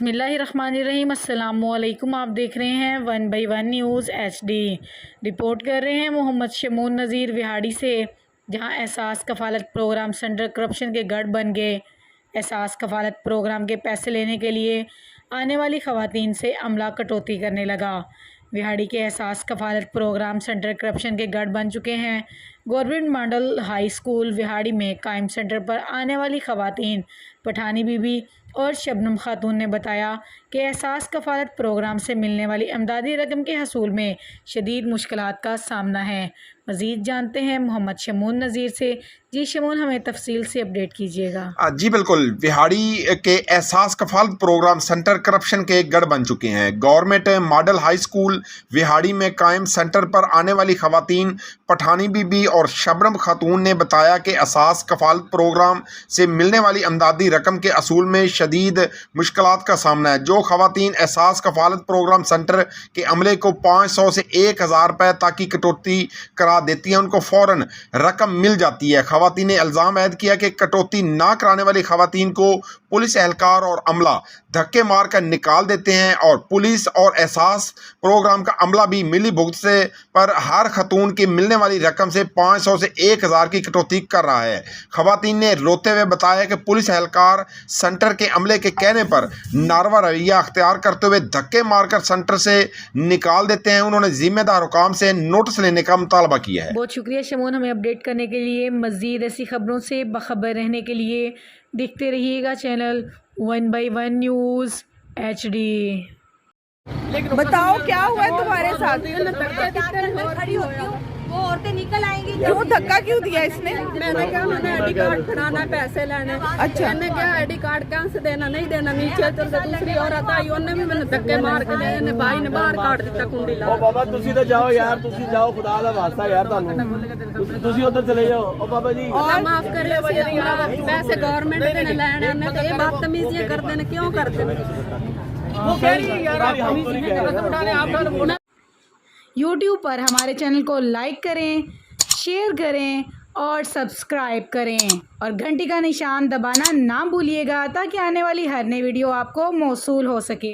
बिस्मिल्लाहिर्रहमानिर्रहीम। अस्सलामुअलैकुम। आप देख रहे हैं 1 बाई 1 न्यूज़ HD। रिपोर्ट कर रहे हैं मोहम्मद शमून नज़ीर विहाड़ी से, जहां एहसास कफ़ालत प्रोग्राम सेंटर करप्शन के गढ़ बन गए। एहसास कफ़ालत प्रोग्राम के पैसे लेने के लिए आने वाली ख़वातीन से अमला कटौती करने लगा। विहाड़ी के एहसास कफ़ालत प्रोग्राम सेंटर करप्शन के गढ़ बन चुके हैं। Government model high school Vehari में कायम सेंटर पर आने वाली ख़वातीन पठानी बीबी और शबनम खातून ने बताया कि एहसास कफ़ालत प्रोग्राम से मिलने वाली अमदादी रकम के हसूल में शदीद मुश्किलात का सामना है। मज़ीद जानते हैं मोहम्मद शमून नज़ीर से। जी शमून, हमें तफसील से अपडेट कीजिएगा। जी बिल्कुल, विहाड़ी के एहसास कफ़ालत प्रोग्राम सेंटर करप्शन के गढ़ बन चुके हैं। Government model high school Vehari में कायम सेंटर पर आने वाली ख़वातीन पठानी बीबी और शबनम खातून ने बताया कि एहसास कफ़ालत प्रोग्राम से मिलने वाली अमदादी रकम के असूल में शदीद मुश्किलात का सामना है। जो ख़वातीन एहसास कफ़ालत प्रोग्राम सेंटर के अमले को 500 से 1000 रुपये तक की कटौती करा देती हैं, उनको फ़ौरन रकम मिल जाती है। ख़वातीन ने इल्ज़ाम ऐद किया कि कटौती ना कराने वाली ख़वातीन को पुलिस एहलकार और अमला धक्के मार कर निकाल देते हैं और पुलिस और एहसास प्रोग्राम का अमला भी मिली भुगत से पर हर खतून की मिलने वाली रकम से 500 से 1000 की कटौती कर रहा है। ख़वातीन ने रोते हुए बताया कि पुलिस एहलकार सेंटर के अमले के कहने पर नारवा रवैया अख्तियार करते हुए धक्के मारकर सेंटर से निकाल देते हैं। उन्होंने जिम्मेदार हुकाम से नोटिस लेने का मुतालबा किया है। बहुत शुक्रिया शमून, हमें अपडेट करने के लिए। मज़ीद ऐसी खबरों से बखबर रहने के लिए देखते रहिएगा चैनल 1 बाई 1 न्यूज़ HD। बताओ क्या हुआ है तुम्हारे साथ? खड़ी होती हूँ, वो औरतें निकल आएंगी। क्यों धक्का क्यों दिया इसने? मैंने कहा मैंने आईडी कार्ड बनाना, पैसे लेने। अच्छा। मैंने क्या आईडी कार्ड कहाँ से देना, नहीं देना। नीचे चल के दूसरी औरत आई, उन्होंने भी मैंने धक्के मार के दिए। भाई ने बाहर काट दिया कुंडी ला। बाबा तुसी तो जाओ यार, तुसी जाओ, खुदा दा वास्ता यार, तुसी उधर चले जाओ। ओ बाबा जी माफ करे, पैसे गवर्नमेंट देने लेने, उन्हें तो ये बदतमीजियां करते हैं। क्यों करते हैं? यूट्यूब पर हमारे चैनल को लाइक करें, शेयर करें और सब्सक्राइब करें और घंटी का निशान दबाना ना भूलिएगा, ताकि आने वाली हर नई वीडियो आपको मौसूल हो सके।